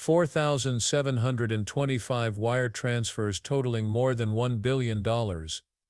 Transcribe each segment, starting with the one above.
4,725 wire transfers totaling more than $1 billion.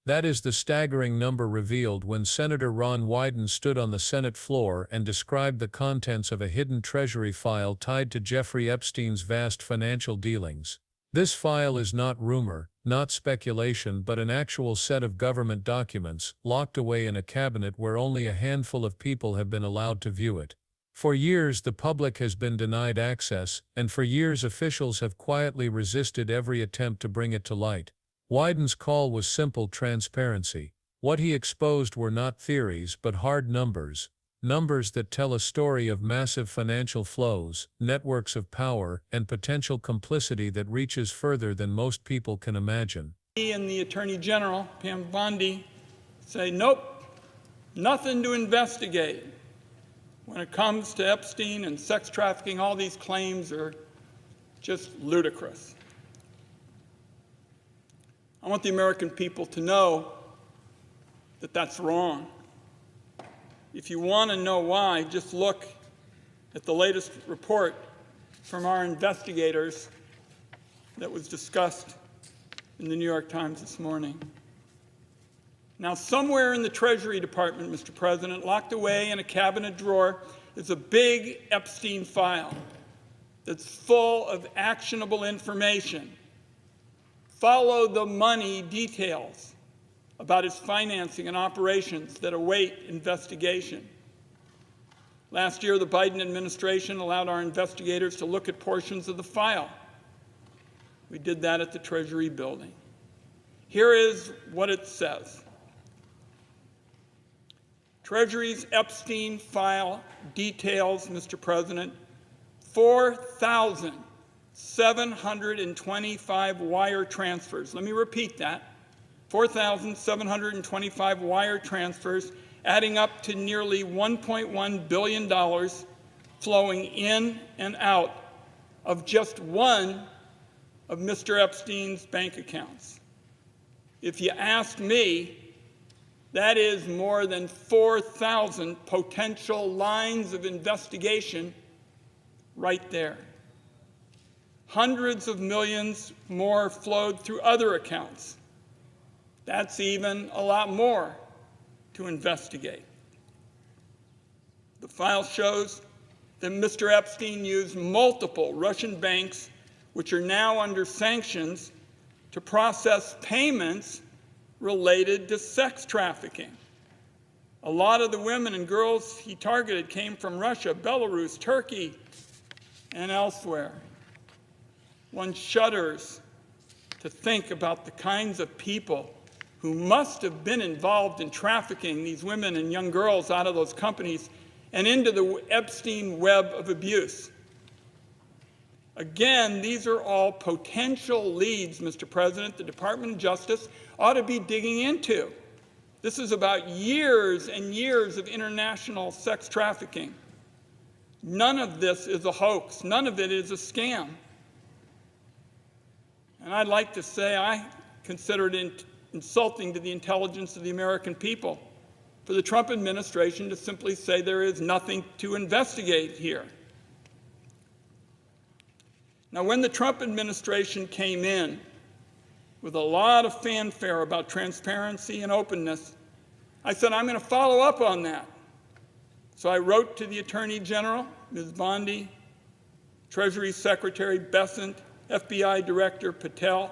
That is the staggering number revealed when Senator Ron Wyden stood on the Senate floor and described the contents of a hidden Treasury file tied to Jeffrey Epstein's vast financial dealings. This file is not rumor, not speculation, but an actual set of government documents, locked away in a cabinet where only a handful of people have been allowed to view it. For years the public has been denied access, and for years officials have quietly resisted every attempt to bring it to light. Wyden's call was simple transparency. What he exposed were not theories but hard numbers, numbers that tell a story of massive financial flows, networks of power, and potential complicity that reaches further than most people can imagine. He and the Attorney General, Pam Bondi, say, nope, nothing to investigate. When it comes to Epstein and sex trafficking, all these claims are just ludicrous. I want the American people to know that that's wrong. If you want to know why, just look at the latest report from our investigators that was discussed in the New York Times this morning. Now, somewhere in the Treasury Department, Mr. President, locked away in a cabinet drawer, is a big Epstein file that's full of actionable information. Follow the money details about his financing and operations that await investigation. Last year, the Biden administration allowed our investigators to look at portions of the file. We did that at the Treasury building. Here is what it says. Treasury's Epstein file details, Mr. President, 4,725 wire transfers. Let me repeat that. 4,725 wire transfers, adding up to nearly $1.1 billion flowing in and out of just one of Mr. Epstein's bank accounts. If you ask me, that is more than 4,000 potential lines of investigation right there. Hundreds of millions more flowed through other accounts. That's even a lot more to investigate. The file shows that Mr. Epstein used multiple Russian banks, which are now under sanctions, to process payments related to sex trafficking. A lot of the women and girls he targeted came from Russia, Belarus, Turkey, and elsewhere. One shudders to think about the kinds of people who must have been involved in trafficking these women and young girls out of those companies and into the Epstein web of abuse. Again, these are all potential leads, Mr. President, the Department of Justice ought to be digging into. This is about years and years of international sex trafficking. None of this is a hoax. None of it is a scam. And I'd like to say I consider it insulting to the intelligence of the American people for the Trump administration to simply say there is nothing to investigate here. Now, when the Trump administration came in with a lot of fanfare about transparency and openness, I said, I'm going to follow up on that. So I wrote to the Attorney General, Ms. Bondi, Treasury Secretary Bessent, FBI Director Patel,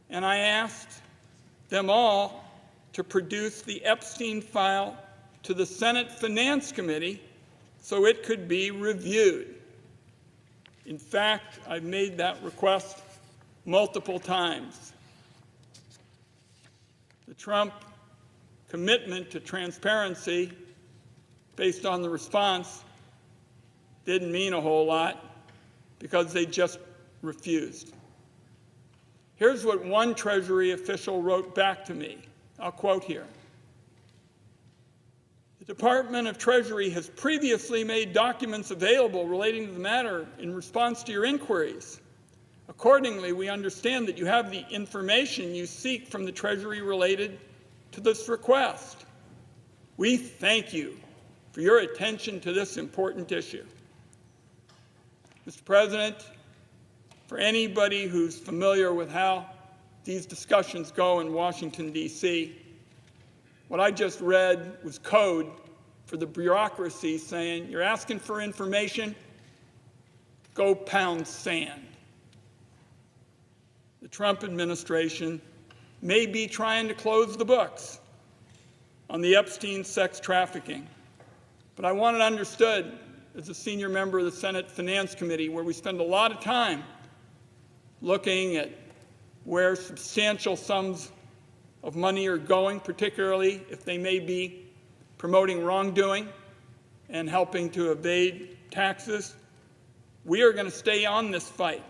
and I asked them all to produce the Epstein file to the Senate Finance Committee so it could be reviewed. In fact, I've made that request multiple times. The Trump commitment to transparency based on the response didn't mean a whole lot because they just refused. Here's what one Treasury official wrote back to me. I'll quote here. The Department of Treasury has previously made documents available relating to the matter in response to your inquiries. Accordingly, we understand that you have the information you seek from the Treasury related to this request. We thank you for your attention to this important issue. Mr. President, for anybody who's familiar with how these discussions go in Washington, D.C., what I just read was code for the bureaucracy saying, you're asking for information, go pound sand. The Trump administration may be trying to close the books on the Epstein sex trafficking, but I want it understood as a senior member of the Senate Finance Committee, where we spend a lot of time looking at where substantial sums of money are going, particularly if they may be promoting wrongdoing and helping to evade taxes. We are going to stay on this fight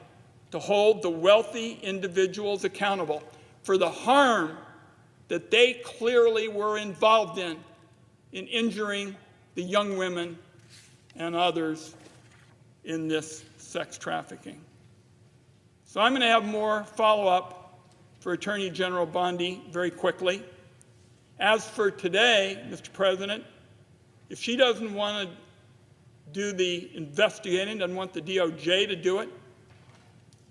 to hold the wealthy individuals accountable for the harm that they clearly were involved in injuring the young women and others in this sex trafficking. So I'm going to have more follow-up for Attorney General Bondi very quickly. As for today, Mr. President, if she doesn't want to do the investigating, doesn't want the DOJ to do it,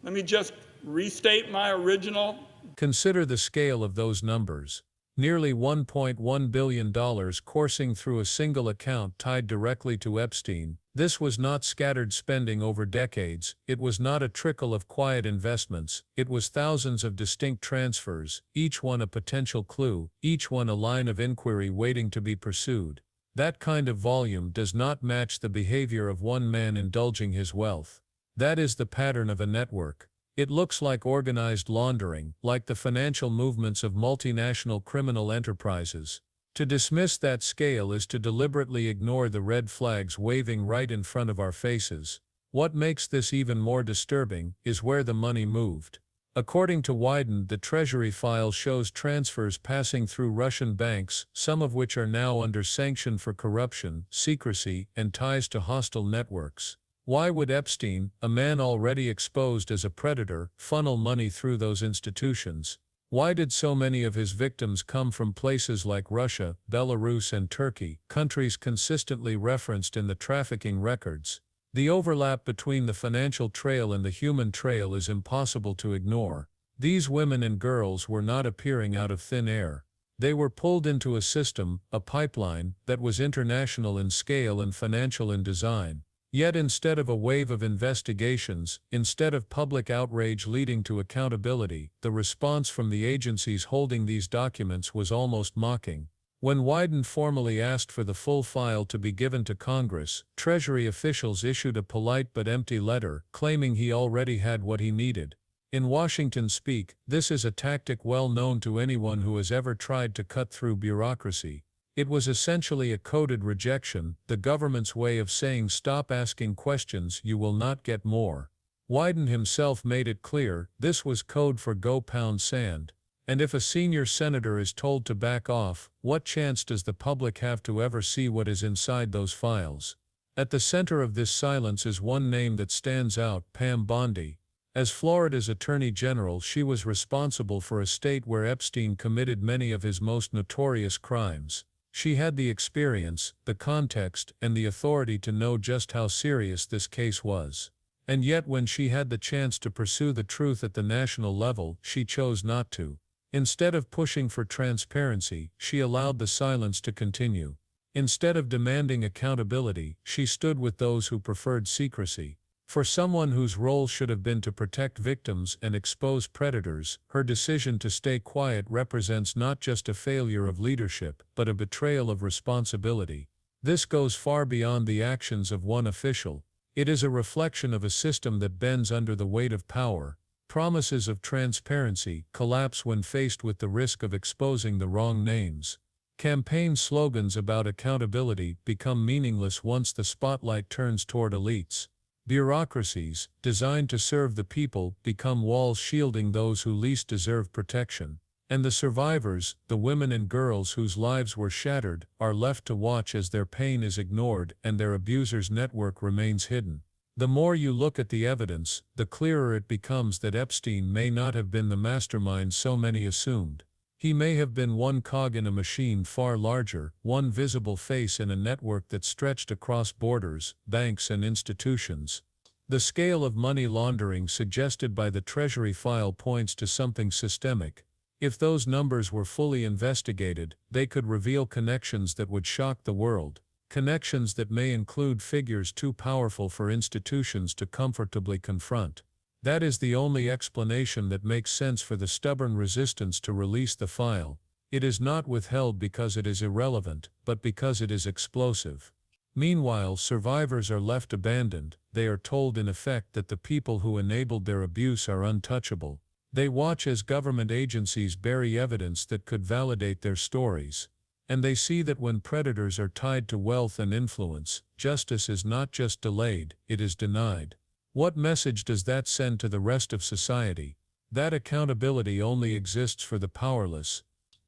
let me just restate my original. Consider the scale of those numbers. Nearly $1.1 billion coursing through a single account tied directly to Epstein. This was not scattered spending over decades, it was not a trickle of quiet investments, it was thousands of distinct transfers, each one a potential clue, each one a line of inquiry waiting to be pursued. That kind of volume does not match the behavior of one man indulging his wealth. That is the pattern of a network. It looks like organized laundering, like the financial movements of multinational criminal enterprises. To dismiss that scale is to deliberately ignore the red flags waving right in front of our faces. What makes this even more disturbing is where the money moved. According to Wyden, the Treasury file shows transfers passing through Russian banks, some of which are now under sanction for corruption, secrecy, and ties to hostile networks. Why would Epstein, a man already exposed as a predator, funnel money through those institutions? Why did so many of his victims come from places like Russia, Belarus, and Turkey, countries consistently referenced in the trafficking records? The overlap between the financial trail and the human trail is impossible to ignore. These women and girls were not appearing out of thin air. They were pulled into a system, a pipeline, that was international in scale and financial in design. Yet instead of a wave of investigations, instead of public outrage leading to accountability, the response from the agencies holding these documents was almost mocking. When Wyden formally asked for the full file to be given to Congress, Treasury officials issued a polite but empty letter, claiming he already had what he needed. In Washington speak, this is a tactic well known to anyone who has ever tried to cut through bureaucracy. It was essentially a coded rejection, the government's way of saying stop asking questions, you will not get more. Wyden himself made it clear, this was code for go pound sand. And if a senior senator is told to back off, what chance does the public have to ever see what is inside those files? At the center of this silence is one name that stands out, Pam Bondi. As Florida's Attorney General, she was responsible for a state where Epstein committed many of his most notorious crimes. She had the experience, the context, and the authority to know just how serious this case was. And yet when she had the chance to pursue the truth at the national level, she chose not to. Instead of pushing for transparency, she allowed the silence to continue. Instead of demanding accountability, she stood with those who preferred secrecy. For someone whose role should have been to protect victims and expose predators, her decision to stay quiet represents not just a failure of leadership, but a betrayal of responsibility. This goes far beyond the actions of one official. It is a reflection of a system that bends under the weight of power. Promises of transparency collapse when faced with the risk of exposing the wrong names. Campaign slogans about accountability become meaningless once the spotlight turns toward elites. Bureaucracies, designed to serve the people, become walls shielding those who least deserve protection. And the survivors, the women and girls whose lives were shattered, are left to watch as their pain is ignored and their abuser's network remains hidden. The more you look at the evidence, the clearer it becomes that Epstein may not have been the mastermind so many assumed. He may have been one cog in a machine far larger, one visible face in a network that stretched across borders, banks, and institutions. The scale of money laundering suggested by the Treasury file points to something systemic. If those numbers were fully investigated, they could reveal connections that would shock the world, connections that may include figures too powerful for institutions to comfortably confront. That is the only explanation that makes sense for the stubborn resistance to release the file. It is not withheld because it is irrelevant, but because it is explosive. Meanwhile, survivors are left abandoned. They are told in effect that the people who enabled their abuse are untouchable. They watch as government agencies bury evidence that could validate their stories. And they see that when predators are tied to wealth and influence, justice is not just delayed, it is denied. What message does that send to the rest of society? That accountability only exists for the powerless.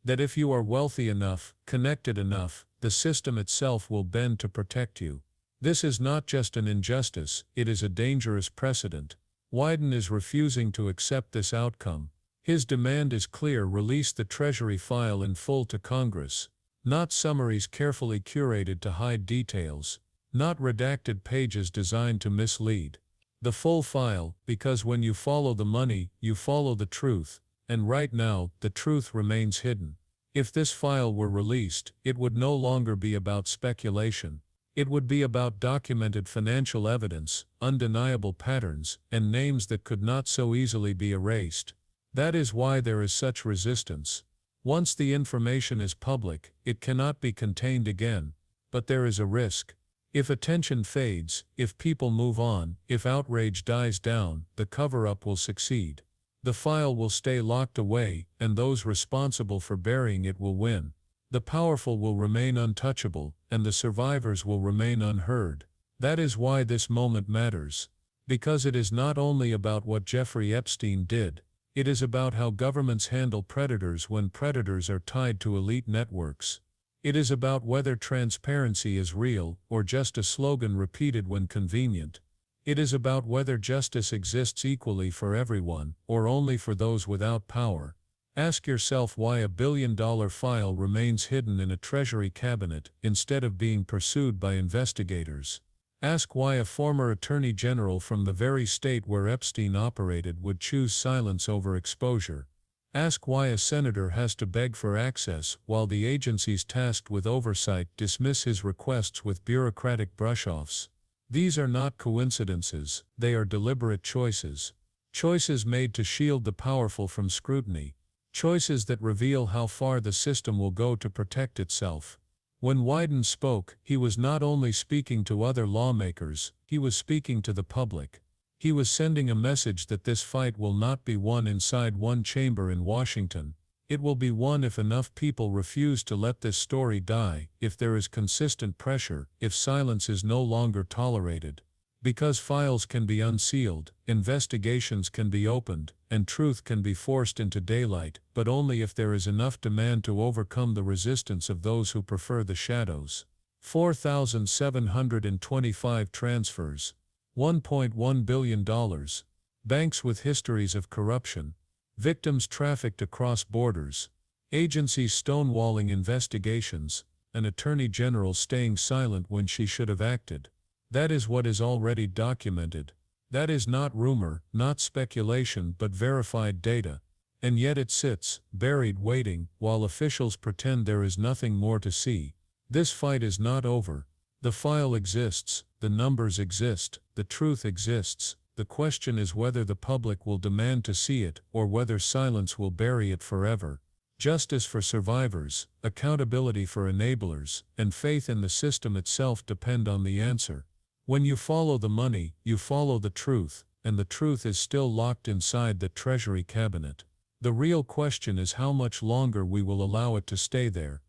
That if you are wealthy enough, connected enough, the system itself will bend to protect you. This is not just an injustice, it is a dangerous precedent. Wyden is refusing to accept this outcome. His demand is clear: release the Treasury file in full to Congress. Not summaries carefully curated to hide details. Not redacted pages designed to mislead. The full file, because when you follow the money, you follow the truth, and right now, the truth remains hidden. If this file were released, it would no longer be about speculation. It would be about documented financial evidence, undeniable patterns, and names that could not so easily be erased. That is why there is such resistance. Once the information is public, it cannot be contained again, but there is a risk. If attention fades, if people move on, if outrage dies down, the cover-up will succeed. The file will stay locked away, and those responsible for burying it will win. The powerful will remain untouchable, and the survivors will remain unheard. That is why this moment matters. Because it is not only about what Jeffrey Epstein did, it is about how governments handle predators when predators are tied to elite networks. It is about whether transparency is real, or just a slogan repeated when convenient. It is about whether justice exists equally for everyone, or only for those without power. Ask yourself why a billion-dollar file remains hidden in a Treasury cabinet instead of being pursued by investigators. Ask why a former attorney general from the very state where Epstein operated would choose silence over exposure. Ask why a senator has to beg for access while the agencies tasked with oversight dismiss his requests with bureaucratic brush-offs. These are not coincidences, they are deliberate choices. Choices made to shield the powerful from scrutiny. Choices that reveal how far the system will go to protect itself. When Wyden spoke, he was not only speaking to other lawmakers, he was speaking to the public. He was sending a message that this fight will not be won inside one chamber in Washington. It will be won if enough people refuse to let this story die, if there is consistent pressure, if silence is no longer tolerated. Because files can be unsealed, investigations can be opened, and truth can be forced into daylight, but only if there is enough demand to overcome the resistance of those who prefer the shadows. 4,725 transfers. $1.1 billion. Banks with histories of corruption. Victims trafficked across borders. Agencies stonewalling investigations. An attorney general staying silent when she should have acted. That is what is already documented. That is not rumor, not speculation, but verified data. And yet it sits, buried, waiting, while officials pretend there is nothing more to see. This fight is not over. The file exists, the numbers exist, the truth exists. The question is whether the public will demand to see it, or whether silence will bury it forever. Justice for survivors, accountability for enablers, and faith in the system itself depend on the answer. When you follow the money, you follow the truth, and the truth is still locked inside the Treasury cabinet. The real question is how much longer we will allow it to stay there.